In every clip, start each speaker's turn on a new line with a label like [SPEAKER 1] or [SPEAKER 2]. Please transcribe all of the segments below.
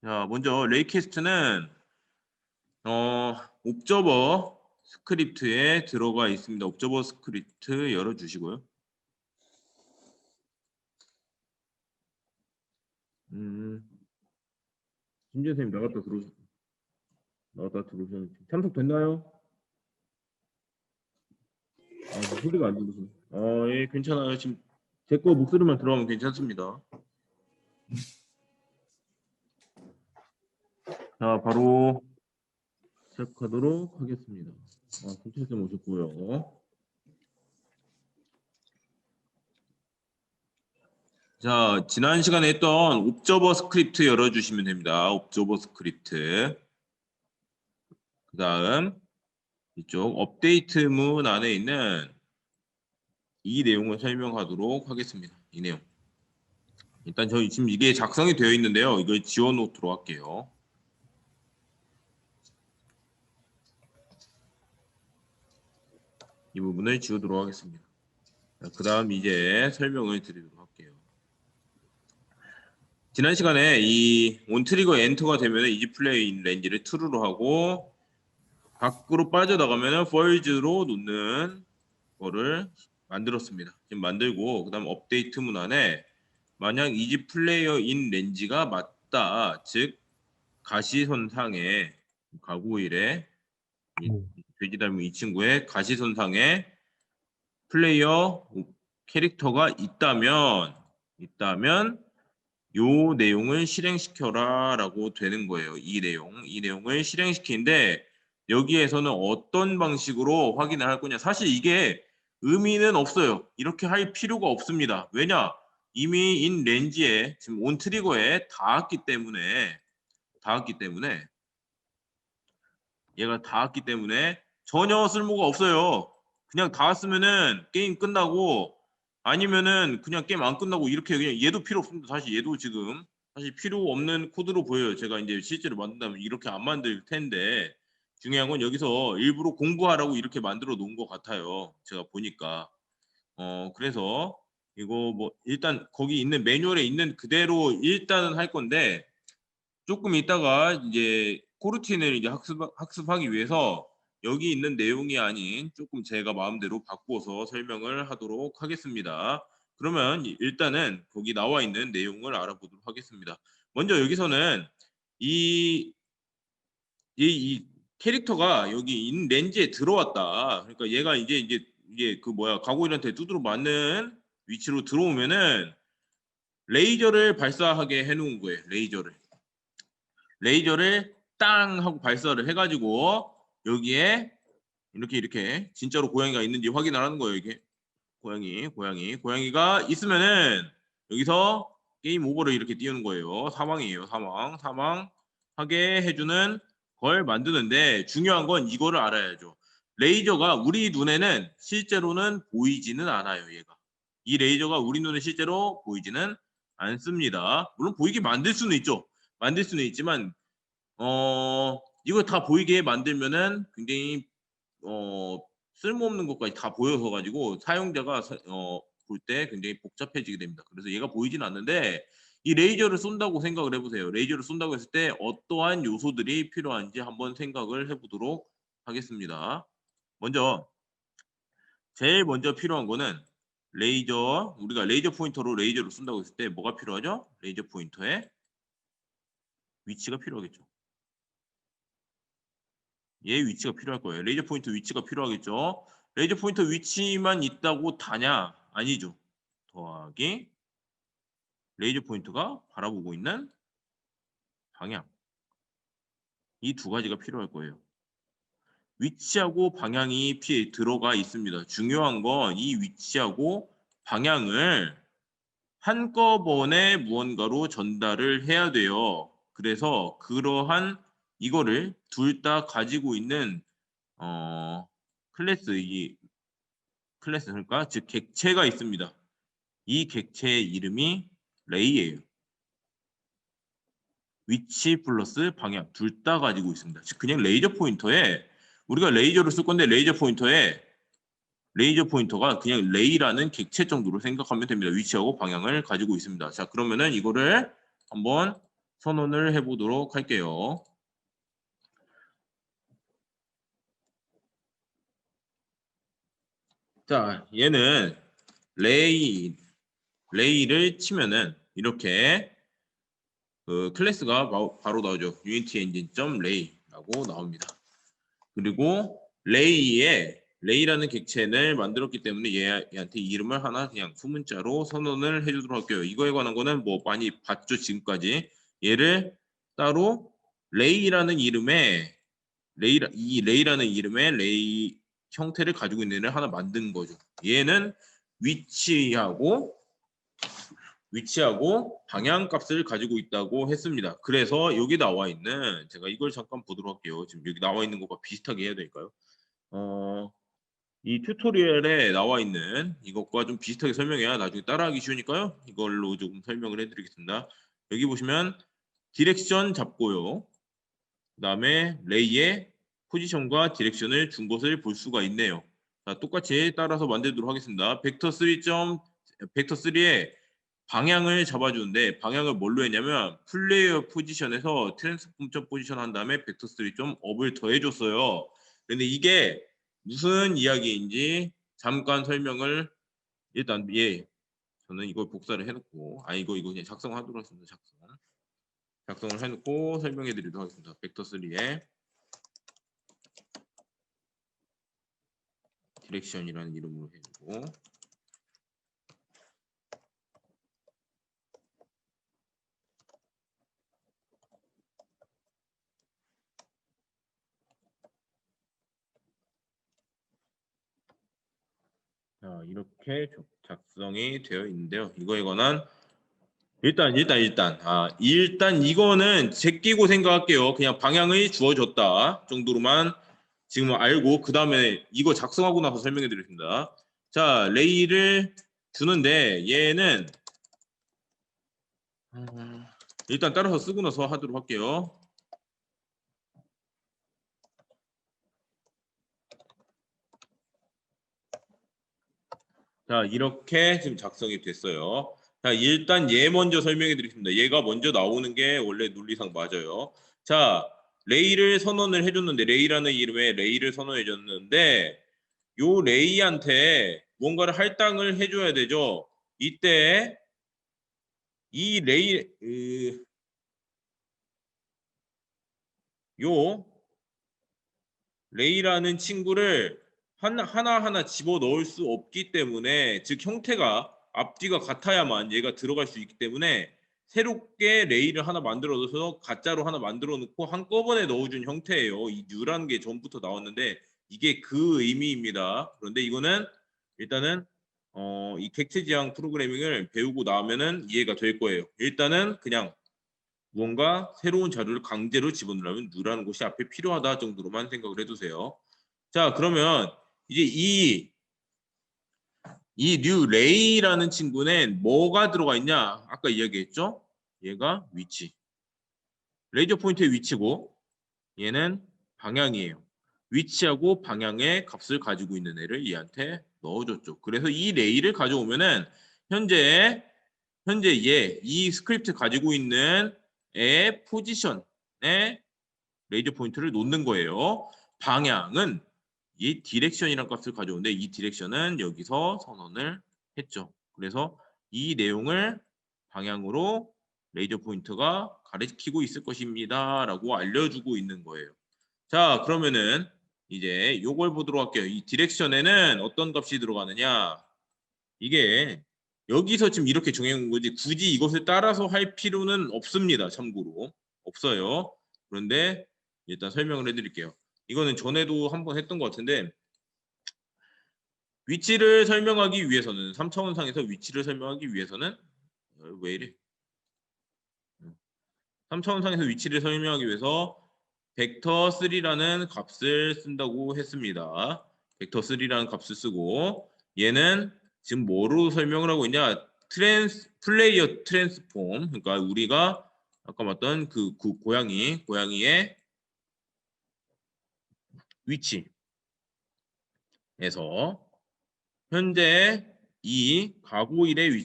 [SPEAKER 1] 자, 먼저 레이캐스트는 옵저버 스크립트에 들어가 있습니다. 옵저버 스크립트 열어주시고요. 김재 선생님 나갔다 들어오셨는지 참석 됐나요? 소리가 안 들리시네. 예, 괜찮아요. 지금 제 거 목소리만 들어가면 괜찮습니다. 자, 바로 시작하도록 하겠습니다. 김재 선생님 오셨고요. 자, 지난 시간에 했던 옵저버 스크립트 열어주시면 됩니다. 옵저버 스크립트. 그 다음 이쪽 업데이트문 안에 있는 이 내용을 설명하도록 하겠습니다. 이 내용. 일단 저희 지금 이게 작성이 되어 있는데요. 이걸 지워놓도록 할게요. 이 부분을 지우도록 하겠습니다. 그 다음 이제 설명을 드리도록 할게요. 지난 시간에 이 온트리거 엔터가 되면 이지플레이 렌즈를 true로 하고 밖으로 빠져나가면 false로 놓는 거를 만들었습니다. 지금 만들고 그 다음 업데이트 문안에 만약 이지 플레이어 인 렌즈가 맞다, 즉 가시선상에 가구일에 돼지 닮은 이 친구의 가시선상에 플레이어 캐릭터가 있다면 요 내용을 실행시켜라 라고 되는 거예요. 이 내용을 실행시키는데 여기에서는 어떤 방식으로 확인을 할 거냐. 사실 이게 의미는 없어요. 이렇게 할 필요가 없습니다. 왜냐? 이미 인 렌즈에 지금 온 트리거에 닿았기 때문에 얘가 닿았기 때문에 전혀 쓸모가 없어요. 그냥 닿았으면은 게임 끝나고 아니면은 그냥 게임 안 끝나고 이렇게 그냥 얘도 필요 없습니다. 사실 얘도 지금 사실 필요 없는 코드로 보여요. 제가 이제 실제로 만든다면 이렇게 안 만들 텐데 중요한 건 여기서 일부러 공부하라고 이렇게 만들어 놓은 것 같아요. 제가 보니까 그래서 이거 뭐 일단 거기 있는 매뉴얼에 있는 그대로 일단은 할 건데 조금 있다가 이제 코르틴을 이제 학습하기 위해서 여기 있는 내용이 아닌 조금 제가 마음대로 바꾸어서 설명을 하도록 하겠습니다. 그러면 일단은 거기 나와 있는 내용을 알아보도록 하겠습니다. 먼저 여기서는 이 캐릭터가 여기 인 렌즈에 들어왔다. 그러니까 얘가 이게 그 뭐야 가고일한테 두드러 맞는 위치로 들어오면은 레이저를 발사하게 해놓은 거예요. 레이저를 땅 하고 발사를 해가지고 여기에 이렇게 진짜로 고양이가 있는지 확인을 하는 거예요. 이게 고양이가 있으면은 여기서 게임 오버를 이렇게 띄우는 거예요. 사망이에요. 사망하게 해주는 걸 만드는데 중요한 건 이거를 알아야죠. 레이저가 우리 눈에는 실제로는 보이지는 않아요. 얘가 이 레이저가 우리 눈에 실제로 보이지는 않습니다. 물론 보이게 만들 수는 있죠. 만들 수는 있지만 이거 다 보이게 만들면은 굉장히 쓸모없는 것까지 다 보여서 가지고 사용자가 볼 때 굉장히 복잡해지게 됩니다. 그래서 얘가 보이진 않는데 이 레이저를 쏜다고 생각을 해보세요. 레이저를 쏜다고 했을 때 어떠한 요소들이 필요한지 한번 생각을 해보도록 하겠습니다. 제일 먼저 필요한 거는 우리가 레이저 포인터로 레이저를 쏜다고 했을 때 뭐가 필요하죠? 레이저 포인터에 위치가 필요하겠죠. 얘 위치가 필요할 거예요. 레이저 포인터 위치가 필요하겠죠. 레이저 포인터 위치만 있다고 다냐? 아니죠. 더하기 레이저 포인터가 바라보고 있는 방향. 이 두 가지가 필요할 거예요. 위치하고 방향이 들어가 있습니다. 중요한 건 이 위치하고 방향을 한꺼번에 무언가로 전달을 해야 돼요. 그래서 그러한 이거를 둘 다 가지고 있는 클래스 그러니까 즉 객체가 있습니다. 이 객체의 이름이 레이예요. 위치 플러스 방향 둘 다 가지고 있습니다. 즉 그냥 레이저 포인터에 우리가 레이저를 쓸 건데 레이저 포인터가 그냥 레이라는 객체 정도로 생각하면 됩니다. 위치하고 방향을 가지고 있습니다. 자, 그러면은 이거를 한번 선언을 해보도록 할게요. 자, 얘는 레이를 치면은 이렇게 그 클래스가 바로 나오죠. 유니티 엔진 점 레이라고 나옵니다. 그리고 레이라는 객체를 만들었기 때문에 얘한테 이름을 하나 그냥 소문자로 선언을 해주도록 할게요. 이거에 관한 거는 뭐 많이 봤죠 지금까지. 얘를 따로 레이라는 이름의 레이라는 이름의 레이 형태를 가지고 있는 애를 하나 만든 거죠. 얘는 위치하고 방향값을 가지고 있다고 했습니다. 그래서 여기 나와 있는 제가 이걸 잠깐 보도록 할게요. 지금 여기 나와 있는 것과 비슷하게 해야 될까요? 이 튜토리얼에 나와 있는 이것과 좀 비슷하게 설명해야 나중에 따라하기 쉬우니까요. 이걸로 조금 설명을 해드리겠습니다. 여기 보시면 디렉션 잡고요. 그다음에 레이의 포지션과 디렉션을 준 것을 볼 수가 있네요. 자, 똑같이 따라서 만들도록 하겠습니다. 벡터3의 방향을 잡아주는데 방향을 뭘로 했냐면 플레이어 포지션에서 트랜스폼 포지션 한 다음에 벡터3 업을 더해줬어요. 근데 이게 무슨 이야기인지 잠깐 설명을 일단 저는 이걸 복사를 해놓고 이거 그냥 작성하도록 하겠습니다. 작성을 해놓고 설명해드리도록 하겠습니다. 벡터3의 디렉션이라는 이름으로 해주고 자, 이렇게 작성이 되어 있는데요. 이거에 관한 일단 이거는 제끼고 생각할게요. 그냥 방향을 주어졌다 정도로만 지금 알고 그 다음에 이거 작성하고 나서 설명해 드리겠습니다. 자, 레이를 주는데 얘는 일단 따라서 쓰고 나서 하도록 할게요. 자, 이렇게 지금 작성이 됐어요. 자, 일단 얘 먼저 설명해 드리겠습니다. 얘가 먼저 나오는 게 원래 논리상 맞아요. 자, 레이를 선언을 해줬는데 레이라는 이름의 레이를 선언해 줬는데 요 레이한테 뭔가를 할당을 해줘야 되죠. 이때 이 요 레이라는 친구를 하나하나 집어 넣을 수 없기 때문에 즉 형태가 앞뒤가 같아야만 얘가 들어갈 수 있기 때문에 새롭게 레이를 하나 만들어서 가짜로 하나 만들어 놓고 한꺼번에 넣어준 형태예요. 이 뉴라는 게 전부터 나왔는데 이게 그 의미입니다. 그런데 이거는 일단은 이 객체 지향 프로그래밍을 배우고 나면은 이해가 될 거예요. 일단은 그냥 무언가 새로운 자료를 강제로 집어넣으려면 누라는 것이 앞에 필요하다 정도로만 생각을 해두세요. 자, 그러면 이제 이 뉴 레이라는 친구는 뭐가 들어가 있냐? 아까 이야기했죠? 얘가 위치. 레이저 포인트의 위치고 얘는 방향이에요. 위치하고 방향의 값을 가지고 있는 애를 얘한테 넣어줬죠. 그래서 이 레이를 가져오면은 현재 이 스크립트 가지고 있는 애 포지션에 레이저 포인트를 놓는 거예요. 방향은 이 디렉션이라는 값을 가져오는데 이 디렉션은 여기서 선언을 했죠. 그래서 이 내용을 방향으로 레이저 포인트가 가리키고 있을 것입니다. 라고 알려주고 있는 거예요. 자, 그러면은 이제 요걸 보도록 할게요. 이 디렉션에는 어떤 값이 들어가느냐? 이게 여기서 지금 이렇게 정해놓은 거지 굳이 이것을 따라서 할 필요는 없습니다. 참고로 없어요. 그런데 일단 설명을 해드릴게요. 이거는 전에도 한번 했던 것 같은데 위치를 설명하기 위해서는 3차원상에서 위치를 설명하기 위해서는 왜 이래? 3차원상에서 위치를 설명하기 위해서 벡터3라는 값을 쓴다고 했습니다. 벡터3라는 값을 쓰고 얘는 지금 뭐로 설명을 하고 있냐? 플레이어 트랜스폼. 그러니까 우리가 아까 봤던 그 고양이의 위치에서 현재 이 가고일의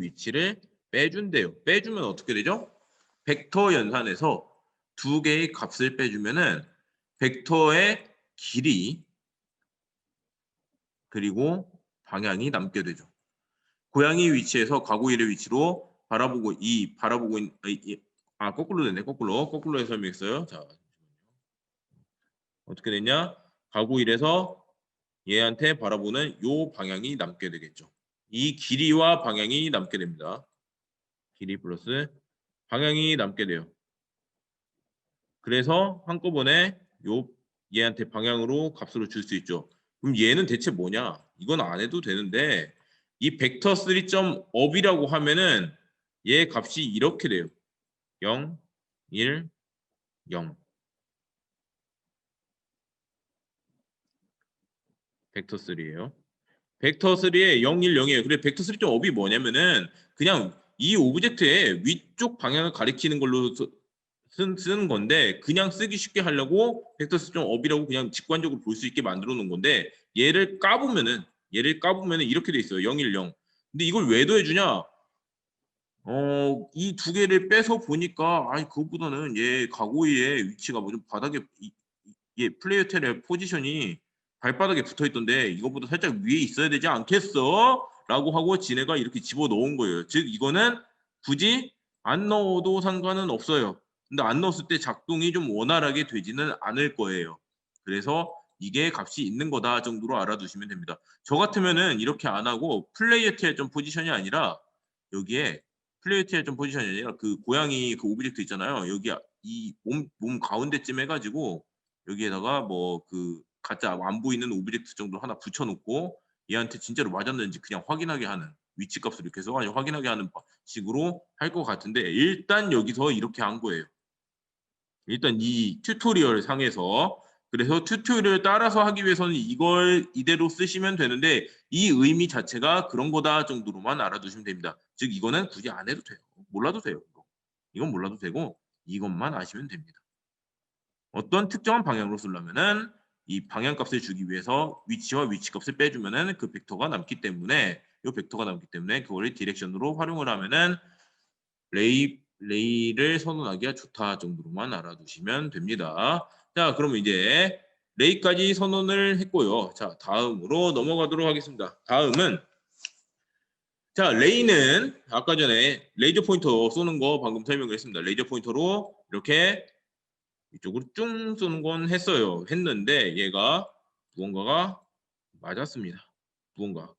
[SPEAKER 1] 위치를 빼준대요. 빼주면 어떻게 되죠? 벡터 연산에서 두 개의 값을 빼주면은 벡터의 길이 그리고 방향이 남게 되죠. 고양이 위치에서 가구 1의 위치로 바라보고 있는 거꾸로 됐네. 거꾸로 해서 설명했어요. 자, 어떻게 됐냐? 가구 1에서 얘한테 바라보는 요 방향이 남게 되겠죠. 이 길이와 방향이 남게 됩니다. 길이 플러스 방향이 남게 돼요. 그래서 한꺼번에 요 얘한테 방향으로 값으로 줄 수 있죠. 그럼 얘는 대체 뭐냐? 이건 안 해도 되는데 이 벡터 3.up이라고 하면은 얘 값이 이렇게 돼요. 0, 1, 0. 벡터 3예요. 벡터 3에 0, 1, 0이에요. 그래 벡터 3.up이 뭐냐면은 그냥 이 오브젝트의 위쪽 방향을 가리키는 걸로 쓰는 건데 그냥 쓰기 쉽게 하려고 벡터 3.up이라고 그냥 직관적으로 볼 수 있게 만들어 놓은 건데 얘를 까보면은 이렇게 돼 있어요. 0, 1, 0. 근데 이걸 왜 더해주냐? 이 두 개를 빼서 보니까 아니 그것보다는 얘 가고이의 위치가 뭐 좀 바닥에 얘 플레이어 텔의 포지션이 발바닥에 붙어 있던데 이거보다 살짝 위에 있어야 되지 않겠어? 라고 하고 지네가 이렇게 집어 넣은 거예요. 즉 이거는 굳이 안 넣어도 상관은 없어요. 근데 안 넣었을 때 작동이 좀 원활하게 되지는 않을 거예요. 그래서 이게 값이 있는 거다 정도로 알아두시면 됩니다. 저 같으면은 이렇게 안 하고 플레이어 텔 좀 포지션이 아니라 여기에 플레이어 텔 좀 포지션이 아니라 그 고양이 그 오브젝트 있잖아요. 여기 이 몸 가운데쯤 해가지고 여기에다가 뭐 그 가짜 안 보이는 오브젝트 정도 하나 붙여놓고 얘한테 진짜로 맞았는지 그냥 확인하게 하는 위치 값을 이렇게 해서 확인하게 하는 식으로 할 것 같은데 일단 여기서 이렇게 한 거예요. 일단 이 튜토리얼 상에서 그래서 튜토리얼을 따라서 하기 위해서는 이걸 이대로 쓰시면 되는데 이 의미 자체가 그런 거다 정도로만 알아두시면 됩니다. 즉 이거는 굳이 안 해도 돼요. 몰라도 돼요. 이건 몰라도 되고 이것만 아시면 됩니다. 어떤 특정한 방향으로 쓰려면은 이 방향값을 주기 위해서 위치와 위치값을 빼주면은 그 벡터가 남기 때문에 이 벡터가 남기 때문에 그거를 디렉션으로 활용을 하면은 레이를 선언하기가 좋다 정도로만 알아두시면 됩니다. 자, 그러면 이제 레이까지 선언을 했고요. 자, 다음으로 넘어가도록 하겠습니다. 다음은 자, 레이는 아까 전에 레이저 포인터 쏘는 거 방금 설명을 했습니다. 레이저 포인터로 이렇게 이쪽으로 쭉 쏘는 건 했는데 얘가 무언가가 맞았습니다.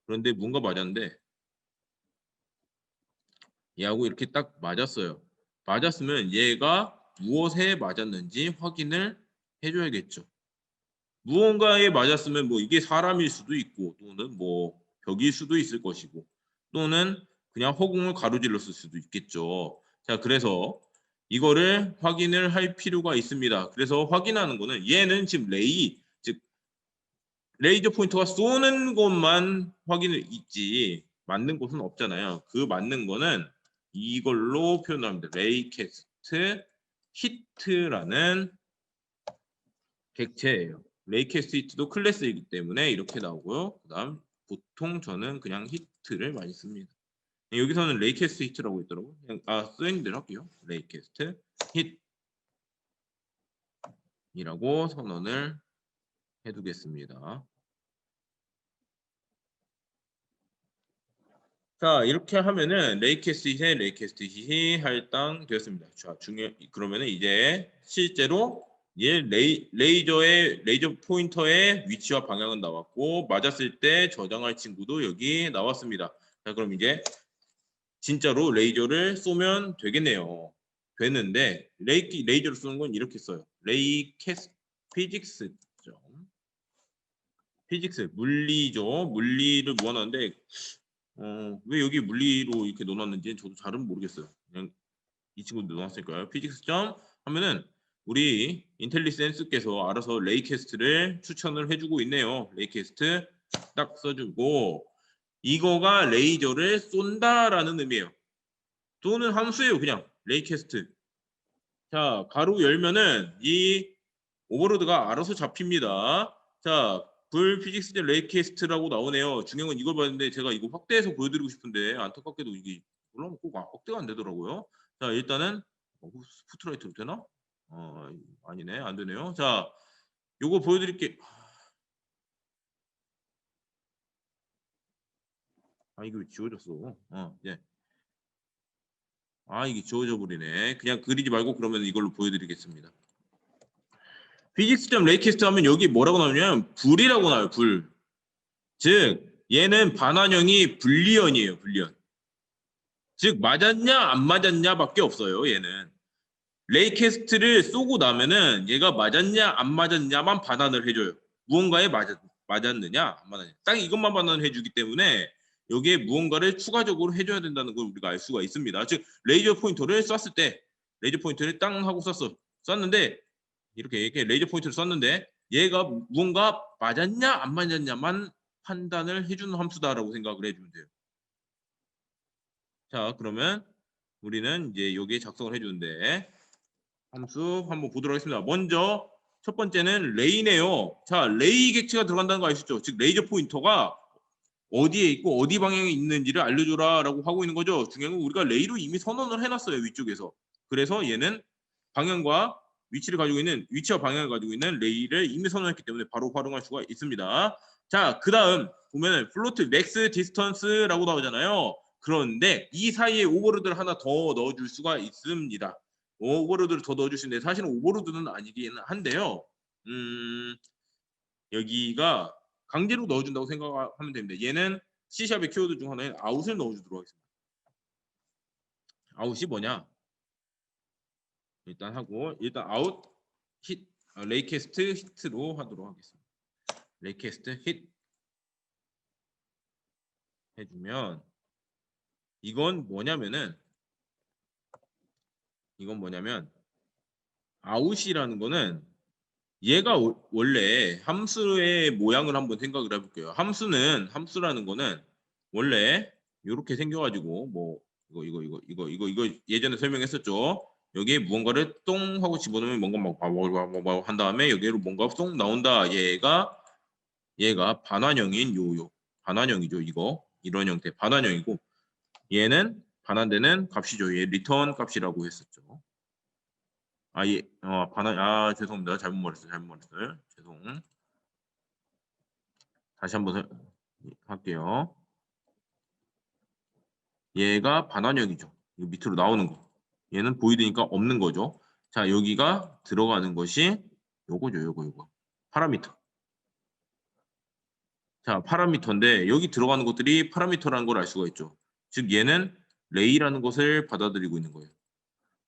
[SPEAKER 1] 그런데 무언가 맞았는데 얘하고 이렇게 딱 맞았어요. 맞았으면 얘가 무엇에 맞았는지 확인을 해줘야겠죠. 무언가에 맞았으면 뭐 이게 사람일 수도 있고 또는 뭐 벽일 수도 있을 것이고 또는 그냥 허공을 가로질렀을 수도 있겠죠. 자, 그래서 이거를 확인을 할 필요가 있습니다. 그래서 확인하는 거는 얘는 지금 즉 레이저 포인터가 쏘는 것만 확인을 있지 맞는 곳은 없잖아요. 그 맞는 거는 이걸로 표현합니다. 레이캐스트 히트라는 객체예요. 레이캐스트 히트도 클래스이기 때문에 이렇게 나오고요. 그다음 보통 저는 그냥 히트를 많이 씁니다. 여기서는 레이캐스트 히트라고 있더라고요. 그냥 쓰인 대로 할게요. 레이캐스트 hit이라고 선언을 해두겠습니다. 자, 이렇게 하면은 레이캐스트 hit이 할당되었습니다. 자, 그러면은 이제 실제로 얘 레이저 포인터의 위치와 방향은 나왔고 맞았을 때 저장할 친구도 여기 나왔습니다. 자, 그럼 이제 진짜로 레이저를 쏘면 되겠네요. 되는데 레이저를 쏘는 건 이렇게 써요. 피직스 물리죠. 물리를 모아놨는데 왜 여기 물리로 이렇게 넣어놨는지 저도 잘은 모르겠어요. 그냥 이 친구도 넣어놨을까요? 피직스 점 하면은 우리 인텔리센스께서 알아서 레이캐스트를 추천을 해주고 있네요. 레이캐스트 딱 써주고 이거가 레이저를 쏜다라는 의미예요. 또는 함수예요. 그냥 레이캐스트. 자, 가로 열면은 이 오버로드가 알아서 잡힙니다. 자, 불 피직스 대 레이캐스트라고 나오네요. 중요한 건 이걸 봤는데 제가 이거 확대해서 보여드리고 싶은데 안타깝게도 이게 물론 꼭 억대가 안 되더라고요. 자, 일단은 스포트라이트로 되나? 아니네, 안 되네요. 자, 요거 보여드릴게. 이거 왜 지워졌어? 예. 이게 지워져 버리네. 그냥 그리지 말고 그러면 이걸로 보여드리겠습니다. 피직스.점 레이캐스트 하면 여기 뭐라고 나오냐면 불이라고 나와요. 불. 즉 얘는 반환형이 불리언이에요. 불리언. 즉 맞았냐 안 맞았냐밖에 없어요. 얘는 레이캐스트를 쏘고 나면은 얘가 맞았냐 안 맞았냐만 반환을 해줘요. 무언가에 맞았느냐 안 맞았느냐 딱 이것만 반환을 해주기 때문에 여기에 무언가를 추가적으로 해줘야 된다는 걸 우리가 알 수가 있습니다. 즉 레이저 포인터를 쐈을 때 레이저 포인터를 땅 하고 쐈는데 이렇게 레이저 포인터를 쐈는데 얘가 무언가 맞았냐 안 맞았냐만 판단을 해주는 함수다라고 생각을 해주면 돼요. 자, 그러면 우리는 이제 여기에 작성을 해주는데 함수 한번 보도록 하겠습니다. 먼저 첫 번째는 레이네요. 자, 레이 객체가 들어간다는 거 아시죠? 즉 레이저 포인터가 어디에 있고 어디 방향에 있는지를 알려줘라라고 하고 있는 거죠. 중요한 건 우리가 레이로 이미 선언을 해놨어요. 위쪽에서. 그래서 얘는 방향과 위치를 가지고 있는 위치와 방향을 가지고 있는 레이를 이미 선언했기 때문에 바로 활용할 수가 있습니다. 자, 그 다음 보면은 플로트 렉스 디스턴스라고 나오잖아요. 그런데 이 사이에 오버로드를 하나 더 넣어줄 수가 있습니다. 오버로드를 더 넣어줄 수 있는데 사실은 오버로드는 아니긴 한데요. 여기가 강제로 넣어준다고 생각하면 됩니다. 얘는 C샵의 키워드 중 하나인 아웃을 넣어주도록 하겠습니다. 아웃이 뭐냐? 일단 아웃 힛 레이캐스트 히트로 하도록 하겠습니다. 레이캐스트 힛 해주면 이건 뭐냐면 아웃이라는 거는 얘가 원래 함수의 모양을 한번 생각을 해볼게요. 함수라는 거는 원래 이렇게 생겨가지고 뭐 이거 예전에 설명했었죠. 여기에 무언가를 똥 하고 집어넣으면 뭔가 막 한 다음에 여기로 뭔가 똥 나온다. 얘가 반환형인 반환형이죠. 이런 형태 반환형이고 얘는 반환되는 값이죠. 얘 리턴 값이라고 했었죠. 죄송합니다. 잘못 말했어요. 죄송. 다시 한번 할게요. 얘가 반환형이죠. 이거 밑으로 나오는 거. 얘는 보이드니까 없는 거죠. 자, 여기가 들어가는 것이 요거. 파라미터. 자, 파라미터인데 여기 들어가는 것들이 파라미터라는 걸 알 수가 있죠. 즉 얘는 레이라는 것을 받아들이고 있는 거예요.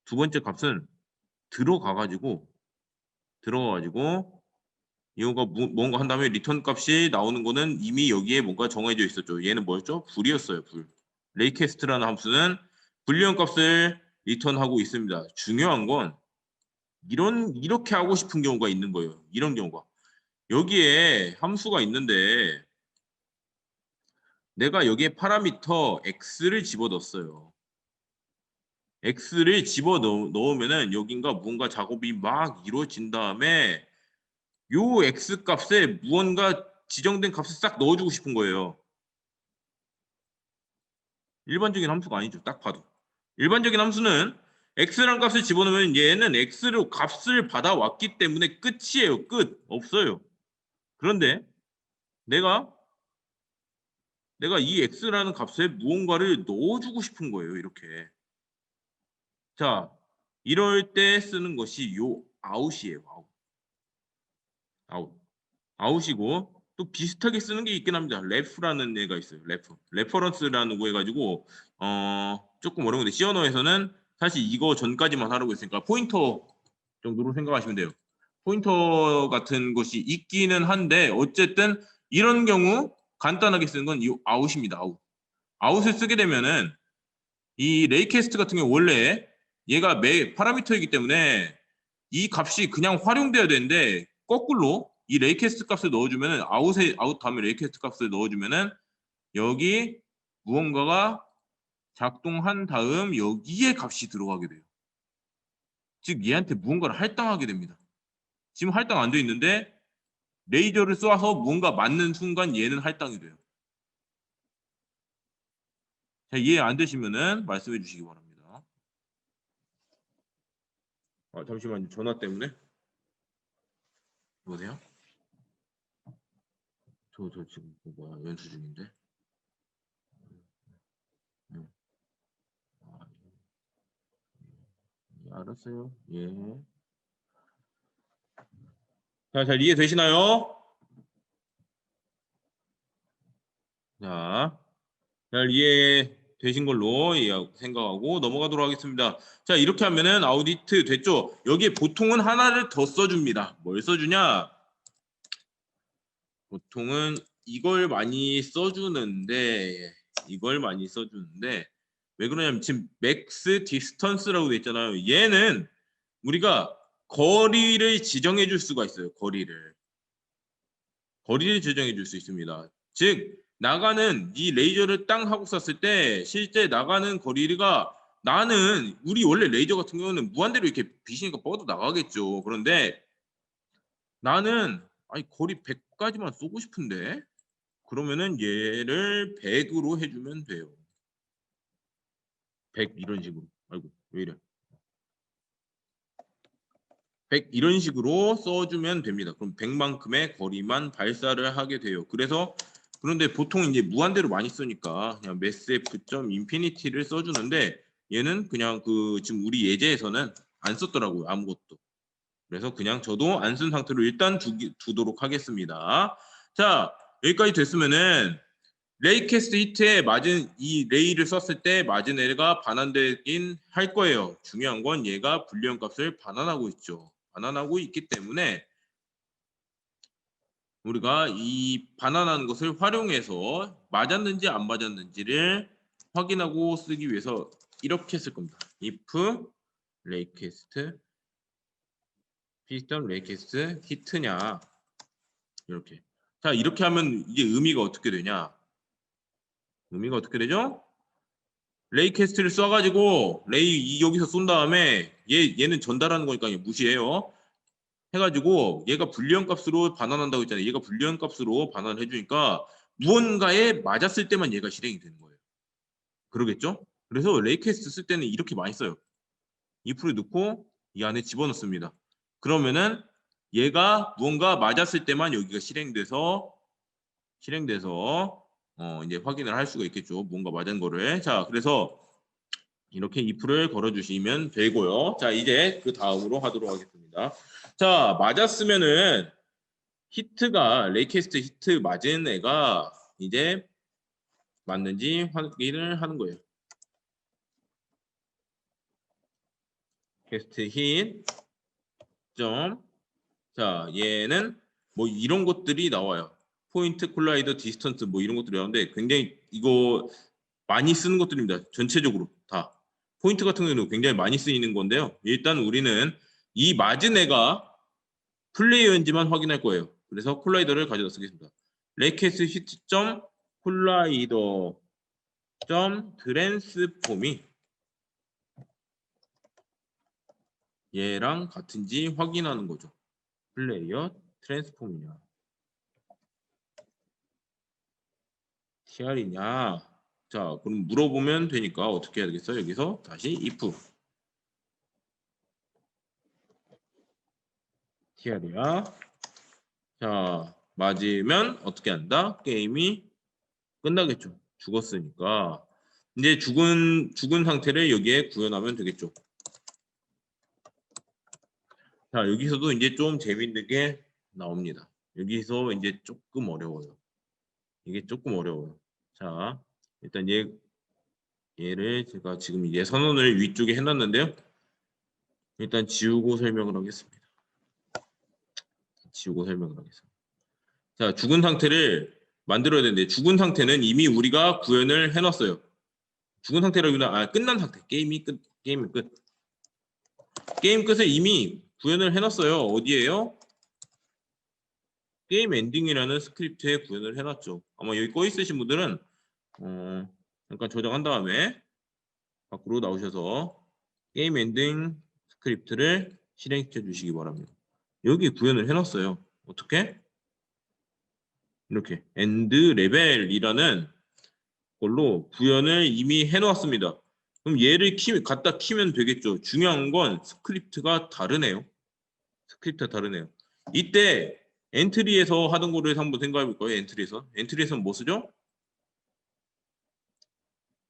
[SPEAKER 1] 두 번째 값은 들어가가지고 이거가 뭔가 한 다음에 리턴 값이 나오는 거는 이미 여기에 뭔가 정해져 있었죠. 얘는 뭐였죠? 불이었어요. 불. 레이캐스트라는 함수는 불리언 값을 리턴하고 있습니다. 중요한 건 이렇게 하고 싶은 경우가 있는 거예요. 이런 경우가. 여기에 함수가 있는데 내가 여기에 파라미터 x를 집어넣었어요. x를 집어넣으면은 여긴가 무언가 작업이 막 이루어진 다음에 요 x 값에 무언가 지정된 값을 싹 넣어주고 싶은 거예요. 일반적인 함수가 아니죠. 딱 봐도. 일반적인 함수는 x란 값을 집어넣으면 얘는 x로 값을 받아왔기 때문에 끝이에요. 끝. 없어요. 그런데 내가 이 x라는 값에 무언가를 넣어주고 싶은 거예요. 이렇게. 자, 이럴 때 쓰는 것이 요 아웃이에요. 아웃이고 또 비슷하게 쓰는 게 있긴 합니다. 레프라는 애가 있어요. 레퍼런스라는 거 해가지고 조금 어려운데 C 언어에서는 사실 이거 전까지만 하라고 했으니까 포인터 정도로 생각하시면 돼요. 포인터 같은 것이 있기는 한데 어쨌든 이런 경우 간단하게 쓰는 건 이 아웃입니다. 아웃을 쓰게 되면은 이 레이캐스트 같은 경우 원래 얘가 파라미터이기 때문에 이 값이 그냥 활용돼야 되는데 거꾸로 이 레이캐스트 값을 넣어주면은 아웃 다음에 레이캐스트 값을 넣어주면은 여기 무언가가 작동한 다음 여기에 값이 들어가게 돼요. 즉 얘한테 무언가를 할당하게 됩니다. 지금 할당 안 돼 있는데 레이저를 쏘아서 무언가 맞는 순간 얘는 할당이 돼요. 자, 이해 안 되시면은 말씀해 주시기 바랍니다. 잠시만요. 전화 때문에. 여보세요? 저 지금 뭐야 연수 중인데. 네. 아, 예, 알았어요. 예. 자, 잘 이해되시나요? 자, 잘 이해되신 걸로 생각하고 넘어가도록 하겠습니다. 자, 이렇게 하면은 아우디트 됐죠? 여기에 보통은 하나를 더 써줍니다. 뭘 써주냐? 보통은 이걸 많이 써주는데 왜 그러냐면 지금 맥스 디스턴스라고 돼 있잖아요. 얘는 우리가 거리를 지정해 줄 수가 있어요. 거리를 지정해 줄 수 있습니다. 즉 나가는 이 레이저를 땅 하고 쐈을 때 실제 나가는 거리가 나는 우리 원래 레이저 같은 경우는 무한대로 이렇게 빛이니까 뻗어 나가겠죠. 그런데 나는 아니 거리 100까지만 쏘고 싶은데 그러면은 얘를 100으로 해주면 돼요. 100 이런 식으로. 아이고 왜 이래. 100 이런 식으로 써주면 됩니다. 그럼 100만큼의 거리만 발사를 하게 돼요. 그런데 보통 이제 무한대로 많이 쓰니까 그냥 massf.infinity를 써주는데 얘는 그냥 그 지금 우리 예제에서는 안 썼더라고요. 아무것도. 그래서 그냥 저도 안 쓴 상태로 일단 두도록 하겠습니다. 자, 여기까지 됐으면은 레이캐스트 히트에 맞은 이 레이를 썼을 때 맞은 애가 반환되긴 할 거예요. 중요한 건 얘가 불리한 값을 반환하고 있죠. 반환하고 있기 때문에 우리가 이 반환하는 것을 활용해서 맞았는지 안 맞았는지를 확인하고 쓰기 위해서 이렇게 쓸 겁니다. if 레이캐스트 시스템 레이캐스트 히트냐 이렇게. 자, 이렇게 하면 이게 의미가 어떻게 되냐? 의미가 어떻게 되죠? 레이캐스트를 써가지고 여기서 쏜 다음에 얘는 전달하는 거니까 무시해요. 해가지고 얘가 불리한 값으로 반환한다고 했잖아요. 얘가 불리한 값으로 반환해 주니까 무언가에 맞았을 때만 얘가 실행이 되는 거예요. 그러겠죠? 그래서 레이캐스트 쓸 때는 이렇게 많이 써요. if를 넣고 이 안에 집어넣습니다. 그러면은 얘가 무언가 맞았을 때만 여기가 실행돼서 이제 확인을 할 수가 있겠죠. 뭔가 맞은 거를. 자, 그래서 이렇게 if를 걸어주시면 되고요. 자, 이제 그 다음으로 하도록 하겠습니다. 자, 맞았으면은 레이캐스트 히트 맞은 애가 이제 맞는지 확인을 하는 거예요. 캐스트 힛 점. 자, 얘는 뭐 이런 것들이 나와요. 포인트 콜라이더 디스턴스 뭐 이런 것들이 나오는데 굉장히 이거 많이 쓰는 것들입니다. 전체적으로 다. 포인트 같은 경우는 굉장히 많이 쓰이는 건데요. 일단 우리는 이 맞은 애가 플레이어인지만 확인할 거예요. 그래서 콜라이더를 가져다 쓰겠습니다. 레이캐스트 히트 점 콜라이더 점 트랜스폼이 얘랑 같은지 확인하는 거죠. 플레이어 트랜스폼이냐 TR이냐. 자, 그럼 물어보면 되니까 어떻게 해야 되겠어요? 여기서 다시 if TR이야. 자, 맞으면 어떻게 한다? 게임이 끝나겠죠. 죽었으니까. 이제 죽은 상태를 여기에 구현하면 되겠죠. 자, 여기서도 이제 좀 재밌는 게 나옵니다. 여기서 이제 조금 어려워요. 이게 조금 어려워요. 자, 일단 얘를 제가 지금 얘 선언을 위쪽에 해놨는데요. 일단 지우고 설명을 하겠습니다. 자, 죽은 상태를 만들어야 되는데 죽은 상태는 이미 우리가 구현을 해놨어요. 죽은 상태라기보다 끝난 상태. 게임이 끝. 게임 끝을 이미 구현을 해놨어요. 어디에요? 게임 엔딩이라는 스크립트에 구현을 해놨죠. 아마 여기 꺼 있으신 분들은 잠깐 저장한 다음에 밖으로 나오셔서 게임 엔딩 스크립트를 실행시켜 주시기 바랍니다. 여기 구현을 해놨어요. 어떻게? 이렇게 엔드 레벨이라는 걸로 구현을 이미 해놓았습니다. 그럼 얘를 갖다 키면 되겠죠. 중요한 건 스크립트가 다르네요. 스크립트가 다르네요. 이때 엔트리에서 하던 거를 한번 생각해 볼 거예요. 엔트리에서는 뭐 쓰죠?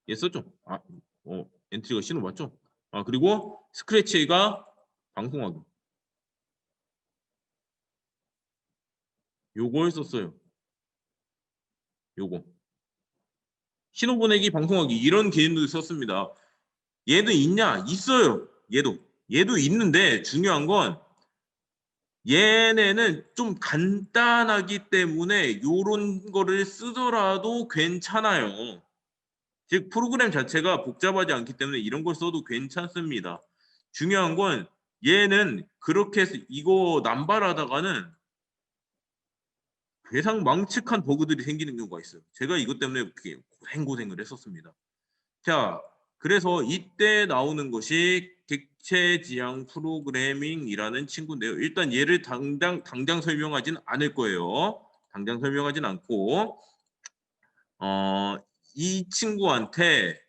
[SPEAKER 1] 얘 썼죠. 엔트리가 신호 맞죠? 그리고 스크래치가 방송하기. 요걸 썼어요. 요거. 신호 보내기, 방송하기 이런 개념도 썼습니다. 얘도 있냐? 있어요. 얘도 있는데 중요한 건 얘네는 좀 간단하기 때문에 요런 거를 쓰더라도 괜찮아요. 즉 프로그램 자체가 복잡하지 않기 때문에 이런 걸 써도 괜찮습니다. 중요한 건 얘는 그렇게 해서 이거 남발하다가는 괴상 망측한 버그들이 생기는 경우가 있어요. 제가 이것 때문에 이렇게 고생을 했었습니다. 자, 그래서 이때 나오는 것이 객체 지향 프로그래밍이라는 친구인데요. 일단 얘를 당장 설명하진 않을 거예요. 당장 설명하진 않고 이 친구한테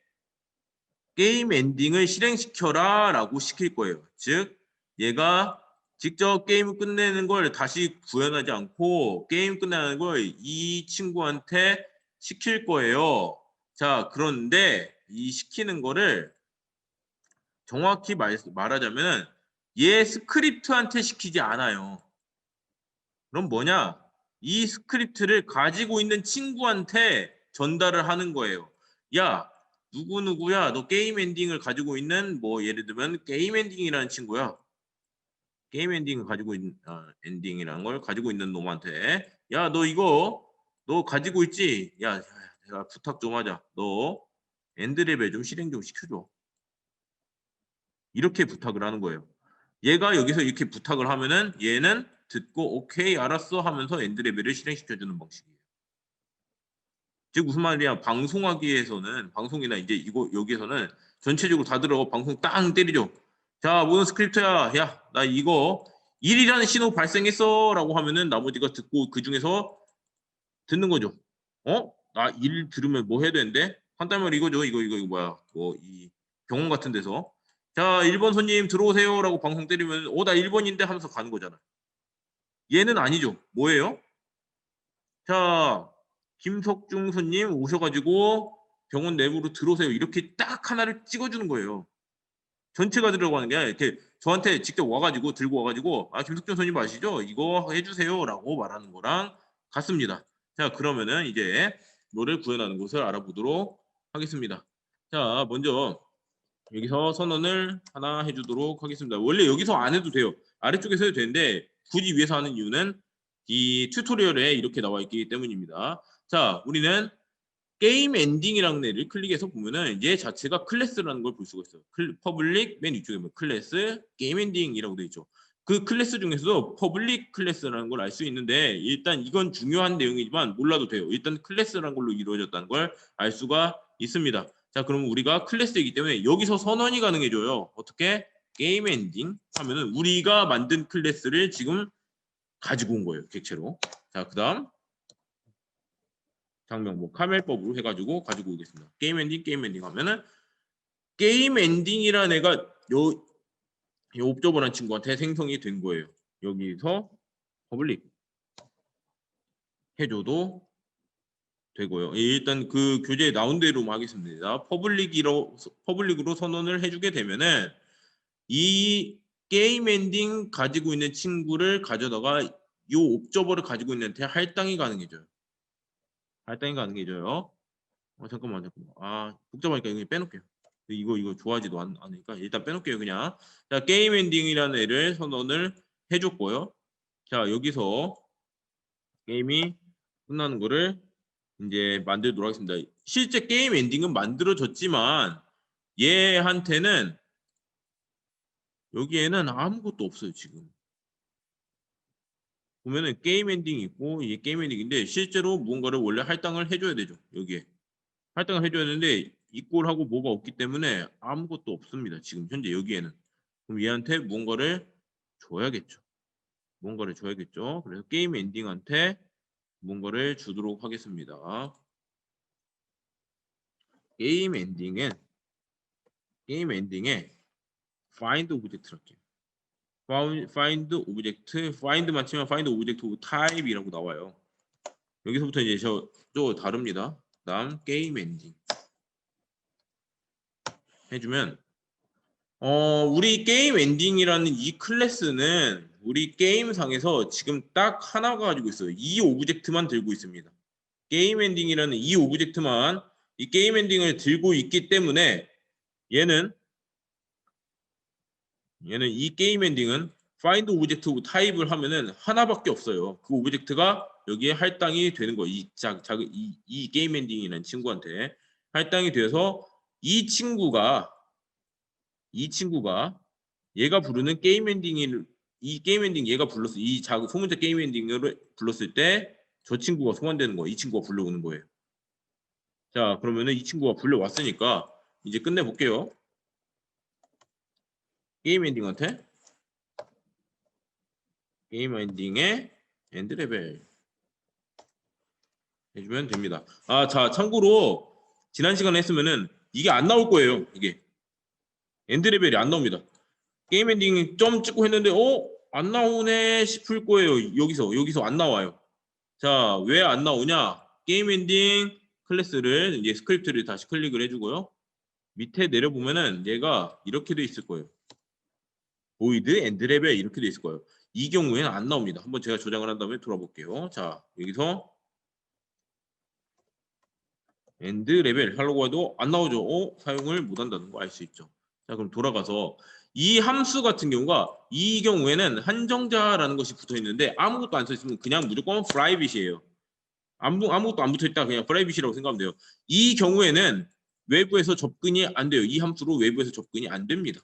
[SPEAKER 1] 게임 엔딩을 실행시켜라 라고 시킬 거예요. 즉 얘가 직접 게임을 끝내는 걸 다시 구현하지 않고 게임 끝내는 걸 이 친구한테 시킬 거예요. 자, 그런데 이 시키는 거를 정확히 말하자면 얘 스크립트한테 시키지 않아요. 그럼 뭐냐? 이 스크립트를 가지고 있는 친구한테 전달을 하는 거예요. 야, 누구누구야, 너 게임 엔딩을 가지고 있는 뭐 예를 들면 게임 엔딩이라는 친구야. 게임 엔딩을 가지고 있는 엔딩이라는 걸 가지고 있는 놈한테 야, 너 이거 너 가지고 있지? 야, 내가 부탁 좀 하자. 너 엔드랩에 좀 실행 좀 시켜줘. 이렇게 부탁을 하는 거예요. 얘가 여기서 이렇게 부탁을 하면은 얘는 듣고 오케이 알았어 하면서 엔드레벨을 실행시켜주는 방식이에요. 즉 무슨 말이냐, 방송이나 이제 이거 여기에서는 전체적으로 다 들어 방송 땅 때리죠. 자, 무슨 스크립트야, 야 나 이거 1이라는 신호 발생했어 라고 하면은 나머지가 듣고 그 중에서 듣는 거죠. 나 1 들으면 뭐 해야 되는데? 한다면 이거죠. 이거 뭐야, 뭐 이 병원 같은 데서 자 1번 손님 들어오세요 라고 방송 때리면 나 1번인데 하면서 가는 거잖아. 얘는 아니죠. 뭐예요? 자, 김석중 손님 오셔가지고 병원 내부로 들어오세요. 이렇게 딱 하나를 찍어주는 거예요. 전체가 들어가는 게 아니라 이렇게 저한테 직접 와가지고 들고 와가지고 김석중 손님 아시죠? 이거 해주세요라고 말하는 거랑 같습니다. 자, 그러면은 이제 노를 구현하는 것을 알아보도록 하겠습니다. 자, 먼저 여기서 선언을 하나 해주도록 하겠습니다. 원래 여기서 안 해도 돼요. 아래쪽에서 해도 되는데 굳이 위에서 하는 이유는 이 튜토리얼에 이렇게 나와 있기 때문입니다. 자, 우리는 게임 엔딩이라는 애를 클릭해서 보면은 얘 자체가 클래스라는 걸 볼 수가 있어요. 퍼블릭 맨 위쪽에 뭐 클래스, 게임 엔딩이라고 되어 있죠. 그 클래스 중에서도 퍼블릭 클래스라는 걸 알 수 있는데 일단 이건 중요한 내용이지만 몰라도 돼요. 일단 클래스라는 걸로 이루어졌다는 걸 알 수가 있습니다. 자, 그러면 우리가 클래스이기 때문에 여기서 선언이 가능해져요. 어떻게? 게임 엔딩 하면은 우리가 만든 클래스를 지금 가지고 온 거예요. 객체로. 자, 그다음 장명 뭐 카멜법으로 해가지고 가지고 오겠습니다. 게임 엔딩 하면은 게임 엔딩이라는 애가 요 옵저버라는 친구한테 생성이 된 거예요. 여기서 퍼블릭 해줘도 되고요. 일단 그 교재에 나온 대로 하겠습니다. 퍼블릭으로 선언을 해주게 되면은 이 게임 엔딩 가지고 있는 친구를 가져다가 요 옵저버를 가지고 있는 데 할당이 가능해져요. 잠깐만. 복잡하니까 이거 빼놓을게요. 이거 좋아하지도 않으니까 일단 빼놓을게요, 그냥. 자, 게임 엔딩이라는 애를 선언을 해줬고요. 자, 여기서 게임이 끝나는 거를 이제 만들도록 하겠습니다. 실제 게임 엔딩은 만들어졌지만 얘한테는 여기에는 아무것도 없어요, 지금. 보면은 게임 엔딩이 있고 이게 게임 엔딩인데 실제로 무언가를 원래 할당을 해줘야 되죠, 여기에. 할당을 해줘야 되는데 이꼴하고 뭐가 없기 때문에 아무것도 없습니다. 지금 현재 여기에는. 그럼 얘한테 무언가를 줘야겠죠. 그래서 게임 엔딩한테 무언가를 주도록 하겠습니다. 게임 엔딩에 find object를 할게요. find object, find만 치면 find object of type이라고 나와요. 여기서부터 이제 저 다릅니다. 다음 게임 엔딩 해주면 우리 게임 엔딩이라는 이 클래스는 우리 게임상에서 지금 딱 하나가 가지고 있어요. 이 오브젝트만 들고 있습니다. 게임 엔딩이라는 이 오브젝트만 이 게임 엔딩을 들고 있기 때문에 얘는 이 게임 엔딩은 find object of type을 하면은 하나밖에 없어요. 그 오브젝트가 여기에 할당이 되는 거예요. 이 게임 엔딩이라는 친구한테 할당이 되어서 이 친구가 얘가 부르는 게임 엔딩을 이 게임 엔딩 얘가 불렀어. 이 소문자 게임 엔딩을 불렀을 때 저 친구가 소환되는 거예요. 이 친구가 불러오는 거예요. 자, 그러면은 이 친구가 불려왔으니까 이제 끝내볼게요. 게임 엔딩한테 게임 엔딩에 엔드 레벨 해주면 됩니다. 자, 참고로 지난 시간에 했으면은 이게 안 나올 거예요. 이게 엔드 레벨이 안 나옵니다. 게임 엔딩 점 찍고 했는데 안 나오네 싶을 거예요. 여기서 안 나와요. 자, 왜 안 나오냐? 게임 엔딩 클래스를 이제 스크립트를 다시 클릭을 해주고요. 밑에 내려보면은 얘가 이렇게 돼 있을 거예요. void end level 이렇게 돼 있을 거예요. 이 경우에는 안 나옵니다. 한번 제가 저장을 한 다음에 돌아볼게요. 자, 여기서 end level 하려고 해도 안 나오죠. 사용을 못 한다는 거 알 수 있죠. 자, 그럼 돌아가서 이 함수 같은 경우가 이 경우에는 한정자라는 것이 붙어 있는데 아무것도 안 써 있으면 그냥 무조건 private이에요. 아무것도 안 붙어 있다 그냥 private이라고 생각하면 돼요. 이 경우에는 외부에서 접근이 안 돼요. 이 함수로 외부에서 접근이 안 됩니다.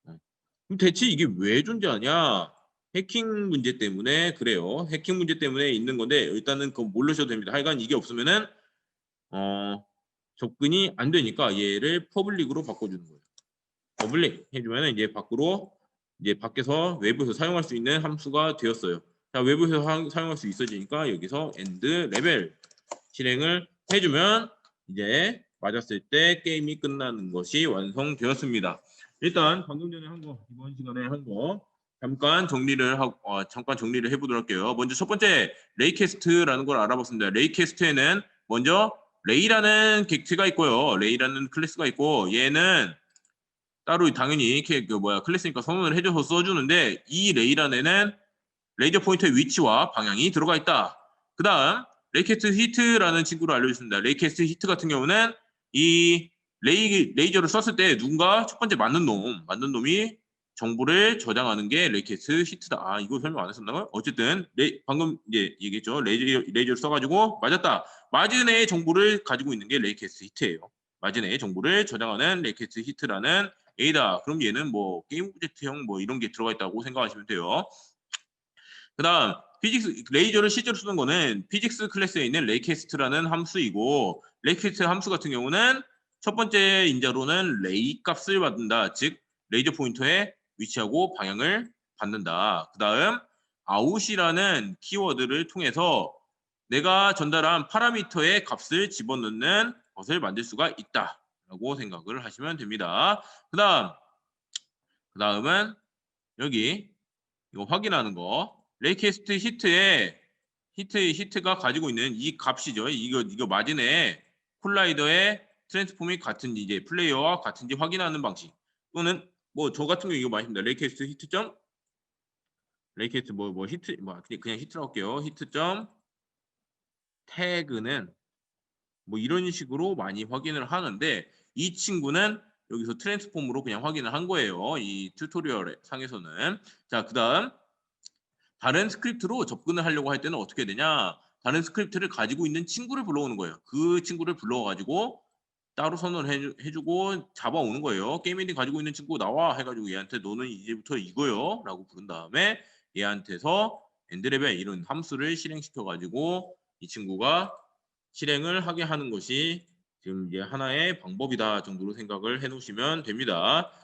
[SPEAKER 1] 그럼 대체 이게 왜 존재하냐? 해킹 문제 때문에 그래요. 해킹 문제 때문에 있는 건데 일단은 그거 모르셔도 됩니다. 하여간 이게 없으면은 접근이 안 되니까 얘를 퍼블릭으로 바꿔주는 거예요. 퍼블릭 해주면은 이제 밖에서 외부에서 사용할 수 있는 함수가 되었어요. 자, 외부에서 사용할 수 있어지니까 여기서 end 레벨 실행을 해주면 이제 맞았을 때 게임이 끝나는 것이 완성되었습니다. 일단 방금 전에 한 거, 이번 시간에 한 거 잠깐 정리를 해보도록 할게요. 먼저 첫 번째 레이캐스트라는 걸 알아봤습니다. 레이캐스트에는 먼저 레이라는 객체가 있고요. 레이라는 클래스가 있고 얘는 따로 당연히 클래스니까 선언을 해줘서 써주는데 이 레이라는 애는 레이저 포인터의 위치와 방향이 들어가 있다. 그 다음 레이캐스트 히트라는 친구를 알려줬습니다. 레이캐스트 히트 같은 경우는 이 레이저를 썼을 때 누군가 첫 번째 맞는 놈이 정보를 저장하는 게 레이캐스트 히트다. 이거 설명 안 했었나요? 어쨌든 방금 이제 얘기했죠. 레이저를 써가지고 맞았다. 맞은 애의 정보를 가지고 있는 게 레이캐스트 히트예요. 맞은 애의 정보를 저장하는 레이캐스트 히트라는 A다. 그럼 얘는 뭐 게임 오브젝트형 뭐 이런 게 들어가 있다고 생각하시면 돼요. 그 다음 레이저를 실제로 쓰는 거는 피직스 클래스에 있는 레이캐스트라는 함수이고 레이캐스트 함수 같은 경우는 첫 번째 인자로는 레이 값을 받는다. 즉 레이저 포인터의 위치하고 방향을 받는다. 그 다음 아웃이라는 키워드를 통해서 내가 전달한 파라미터의 값을 집어넣는 것을 만들 수가 있다. 라고 생각을 하시면 됩니다. 그 다음은 여기 이거 확인하는 거. 레이캐스트 히트가 가지고 있는 이 값이죠. 이거 마진의 콜라이더의 트랜스폼이 같은지 이제 플레이어와 같은지 확인하는 방식. 또는 뭐 저 같은 경우 이거 많이 씁니다. 레이캐스트 히트점 레이캐스트 히트 그냥 히트라고 할게요. 히트점 태그는 뭐 이런 식으로 많이 확인을 하는데 이 친구는 여기서 트랜스폼으로 그냥 확인을 한 거예요. 이 튜토리얼 상에서는. 자, 그다음 다른 스크립트로 접근을 하려고 할 때는 어떻게 되냐? 다른 스크립트를 가지고 있는 친구를 불러오는 거예요. 그 친구를 불러가지고 따로 선언을 해주고 잡아오는 거예요. 게임 엔딩 가지고 있는 친구 나와 해가지고 얘한테 너는 이제부터 이거요 라고 부른 다음에 얘한테서 엔드레벨 이런 함수를 실행시켜가지고 이 친구가 실행을 하게 하는 것이 지금 이제 하나의 방법이다 정도로 생각을 해 놓으시면 됩니다.